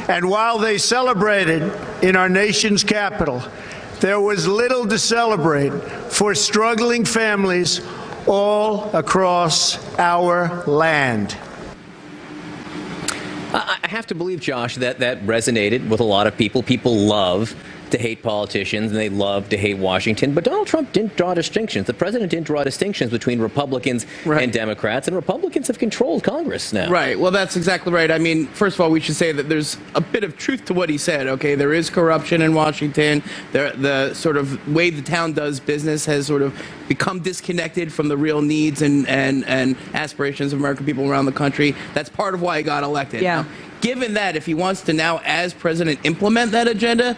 And while they celebrated in our nation's capital, there was little to celebrate for struggling families all across our land. I have to believe, Josh, that resonated with a lot of people. People love to hate politicians, and they love to hate Washington. But Donald Trump didn't draw distinctions. The president didn't draw distinctions between Republicans and Democrats, and Republicans have controlled Congress now. Right. Well, that's exactly right. I mean, first of all, we should say that there's a bit of truth to what he said. Okay, there is corruption in Washington. The sort of way the town does business has sort of become disconnected from the real needs and aspirations of American people around the country. That's part of why he got elected. Yeah. Now, given that, if he wants to now, as president, implement that agenda,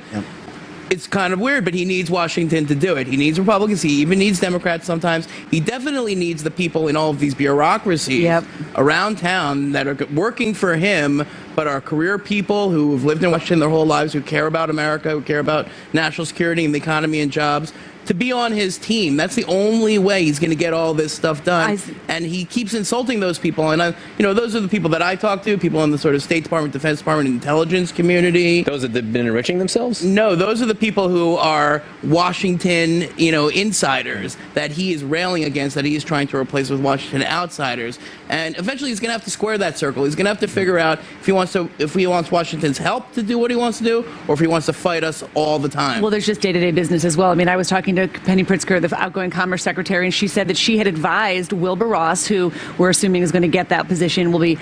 it's kind of weird, but he needs Washington to do it. He needs Republicans. He even needs Democrats sometimes. He definitely needs the people in all of these bureaucracies around town that are working for him, but are career people who have lived in Washington their whole lives, who care about America, who care about national security and the economy and jobs, to be on his team. That's the only way he's going to get all this stuff done. And he keeps insulting those people. And, those are the people that I talk to, people in the sort of State Department, Defense Department, intelligence community. Those that have been enriching themselves? No, those are the people who are Washington, insiders that he is railing against, that he is trying to replace with Washington outsiders. And eventually he's going to have to square that circle. He's going to have to figure out if he wants Washington's help to do what he wants to do, or if he wants to fight us all the time. Well, there's just day-to-day business as well. I mean, I was talking to Penny Pritzker, the outgoing Commerce Secretary, and she said that she had advised Wilbur Ross, who we're assuming is going to get that position, will be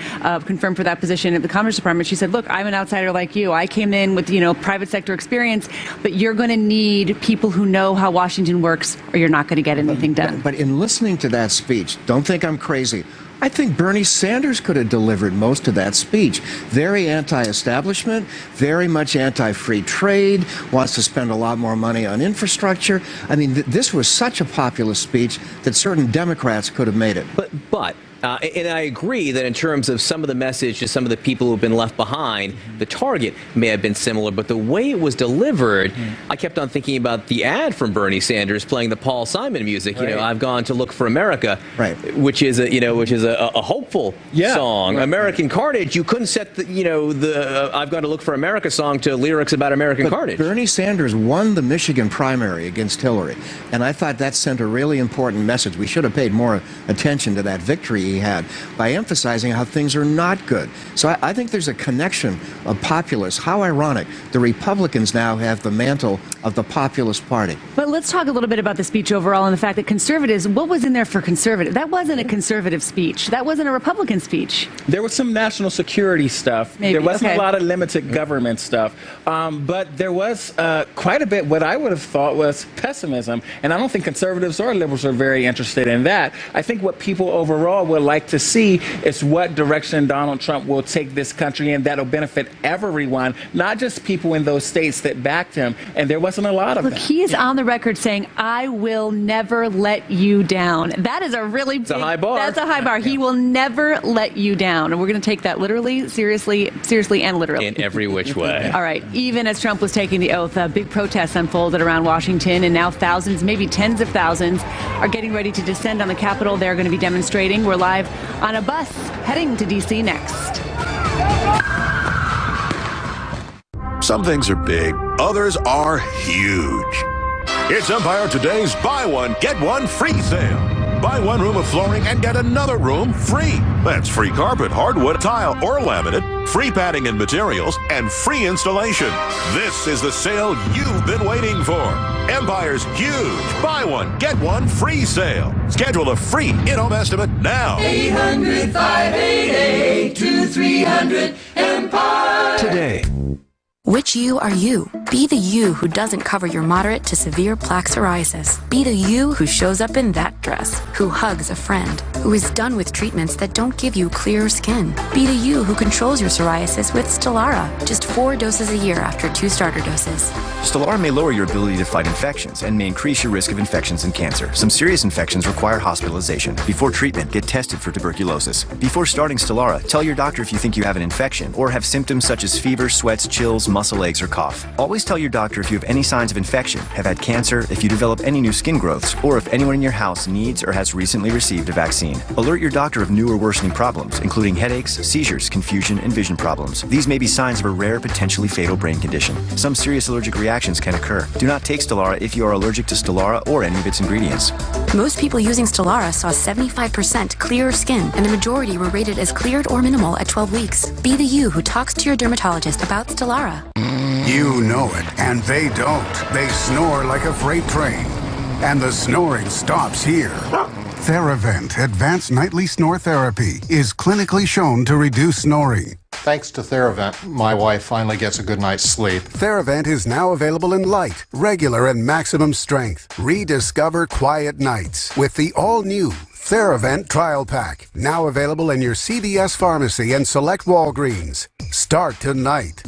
confirmed for that position at the Commerce Department. She said, look, I'm an outsider like you. I came in with, private sector experience, but you're going to need people who know how Washington works, or you're not going to get anything done. But in listening to that speech, don't think I'm crazy. I think Bernie Sanders could have delivered most of that speech. Very anti-establishment, very much anti-free trade, wants to spend a lot more money on infrastructure. I mean, this was such a populist speech that certain Democrats could have made it. But and I agree that in terms of some of the message to some of the people who have been left behind, the target may have been similar, but the way it was delivered, I kept on thinking about the ad from Bernie Sanders playing the Paul Simon music. I've gone to look for America, which is a hopeful song. American Carnage. You couldn't set the I've gone to look for America song to lyrics about American carnage. Bernie Sanders won the Michigan primary against Hillary, and I thought that sent a really important message. We should have paid more attention to that victory he had by emphasizing how things are not good. So I think there's a connection of populists. How ironic. The Republicans now have the mantle of the populist party. But let's talk a little bit about the speech overall and the fact that conservatives, what was in there for conservative? That wasn't a conservative speech. That wasn't a Republican speech. There was some national security stuff. Maybe. There wasn't a lot of limited government stuff. But there was quite a bit what I would have thought was pessimism. And I don't think conservatives or liberals are very interested in that. I think what people overall would like to see is what direction Donald Trump will take this country in that'll benefit everyone, not just people in those states that backed him. And there wasn't a lot of them. Look, he is on the record saying, I will never let you down. That is a really big, a high bar. That's a high bar. He will never let you down. And we're going to take that literally, seriously, and literally. In every which way. All right. Even as Trump was taking the oath, big protests unfolded around Washington, and now thousands, maybe tens of thousands, are getting ready to descend on the Capitol. They're going to be demonstrating. We're live on a bus heading to D.C. next. Some things are big, others are huge. It's Empire Today's Buy One, Get One Free sale. Buy one room of flooring and get another room free. That's free carpet, hardwood, tile, or laminate, free padding and materials, and free installation. This is the sale you've been waiting for. Empire's huge Buy One, Get One Free sale. Schedule a free in-home estimate now. 800-588-2300 Empire. Today. Which you are you? Be the you who doesn't cover your moderate to severe plaque psoriasis. Be the you who shows up in that dress, who hugs a friend, who is done with treatments that don't give you clearer skin. Be the you who controls your psoriasis with Stelara, just 4 doses a year after 2 starter doses. Stelara may lower your ability to fight infections and may increase your risk of infections and cancer. Some serious infections require hospitalization. Before treatment, get tested for tuberculosis. Before starting Stelara, tell your doctor if you think you have an infection or have symptoms such as fever, sweats, chills, muscle aches, or cough. Always Always tell your doctor if you have any signs of infection, have had cancer, if you develop any new skin growths, or if anyone in your house needs or has recently received a vaccine. Alert your doctor of new or worsening problems, including headaches, seizures, confusion, and vision problems. These may be signs of a rare, potentially fatal brain condition. Some serious allergic reactions can occur. Do not take Stelara if you are allergic to Stelara or any of its ingredients. Most people using Stelara saw 75% clearer skin, and the majority were rated as cleared or minimal at 12 weeks. Be the you who talks to your dermatologist about Stelara. You know it, and they don't. They snore like a freight train. And the snoring stops here. Theravent Advanced Nightly Snore Therapy is clinically shown to reduce snoring. Thanks to Theravent, my wife finally gets a good night's sleep. Theravent is now available in light, regular, and maximum strength. Rediscover quiet nights with the all-new Theravent Trial Pack. Now available in your CVS pharmacy and select Walgreens. Start tonight.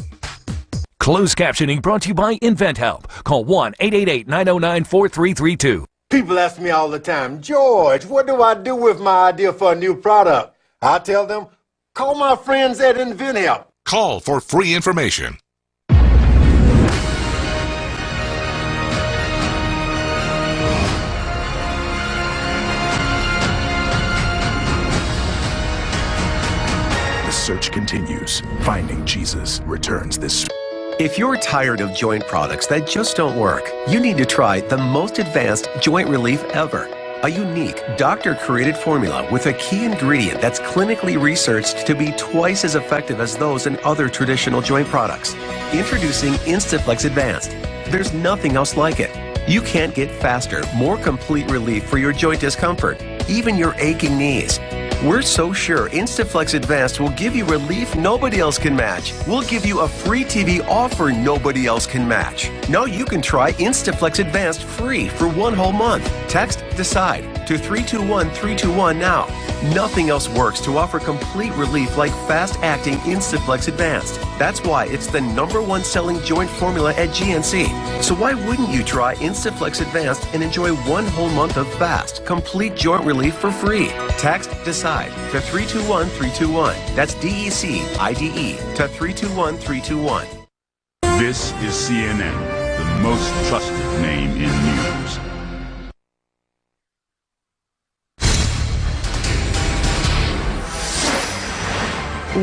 Closed captioning brought to you by InventHelp. Call 1-888-909-4332. People ask me all the time, George, what do I do with my idea for a new product? I tell them, call my friends at InventHelp. Call for free information. The search continues. Finding Jesus returns this. If you're tired of joint products that just don't work, you need to try the most advanced joint relief ever. A unique doctor-created formula with a key ingredient that's clinically researched to be twice as effective as those in other traditional joint products. Introducing Instaflex Advanced. There's nothing else like it. You can't get faster, more complete relief for your joint discomfort, even your aching knees. We're so sure Instaflex Advanced will give you relief nobody else can match. We'll give you a free TV offer nobody else can match. Now you can try Instaflex Advanced free for 1 whole month. Text DECIDE to 321-321 now. Nothing else works to offer complete relief like fast-acting Instaflex Advanced. That's why it's the #1 selling joint formula at GNC. So why wouldn't you try Instaflex Advanced and enjoy 1 whole month of fast, complete joint relief for free? Text DECIDE to 321-321. That's DECIDE to 321-321. This is CNN, the most trusted name in news.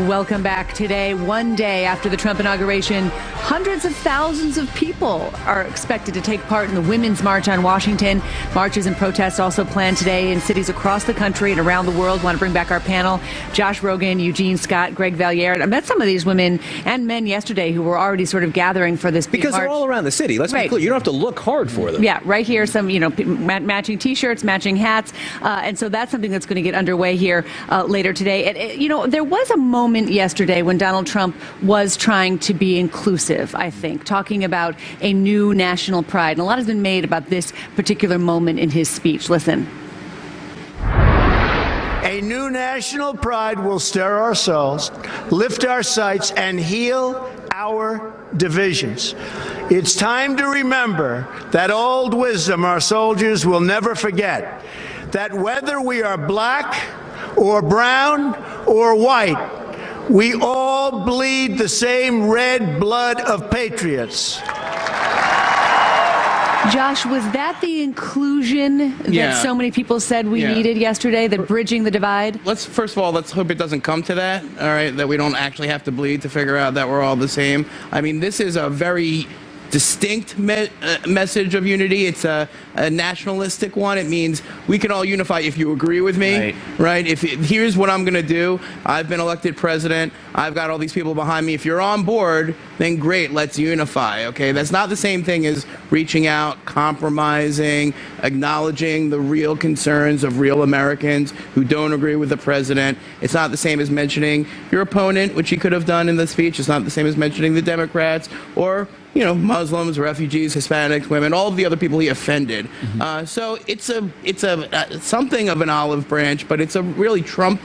Welcome back. Today, one day after the Trump inauguration, hundreds of thousands of people are expected to take part in the Women's March on Washington. Marches and protests also planned today in cities across the country and around the world. Want to bring back our panel. Josh Rogan, Eugene Scott, Greg Valliere. I met some of these women and men yesterday who were already sort of gathering for this big because march. They're all around the city. Let's be clear. You don't have to look hard for them. Yeah, right here. Some, matching T-shirts, matching hats. And so that's something that's going to get underway here later today. There was a moment yesterday when Donald Trump was trying to be inclusive, I think, talking about a new national pride. And a lot has been made about this particular moment in his speech. Listen. A new national pride will stir our souls, lift our sights, and heal our divisions. It's time to remember that old wisdom our soldiers will never forget, that whether we are black or brown or white, we all bleed the same red blood of patriots. Josh, was that the inclusion that so many people said we needed yesterday, that bridging the divide? First of all, let's hope it doesn't come to that, all right, that we don't actually have to bleed to figure out that we're all the same. I mean, this is a very distinct message of unity. It's a nationalistic one. It means we can all unify if you agree with me, right? Here's what I'm going to do. I've been elected president. I've got all these people behind me. If you're on board, then great, let's unify, okay? That's not the same thing as reaching out, compromising, acknowledging the real concerns of real Americans who don't agree with the president. It's not the same as mentioning your opponent, which he could have done in the speech. It's not the same as mentioning the Democrats or Muslims, refugees, Hispanics, women, all of the other people he offended. So it's something of an olive branch, but it's a really Trump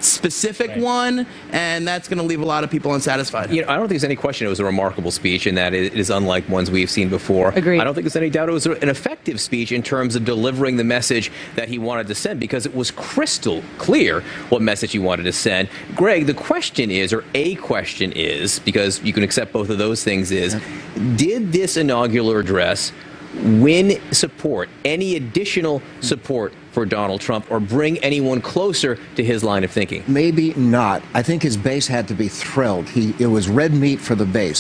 specific one, and that's going to leave a lot of people unsatisfied. You know, I don't think there's any question it was a remarkable speech and that it is unlike ones we've seen before. Agreed. I don't think there's any doubt it was an effective speech in terms of delivering the message that he wanted to send, because it was crystal clear what message he wanted to send. Greg, the question is, or a question is, because you can accept both of those things, is did this inaugural address win support, any additional support for Donald Trump, or bring anyone closer to his line of thinking? Maybe not. I think his base had to be thrilled. It was red meat for the base.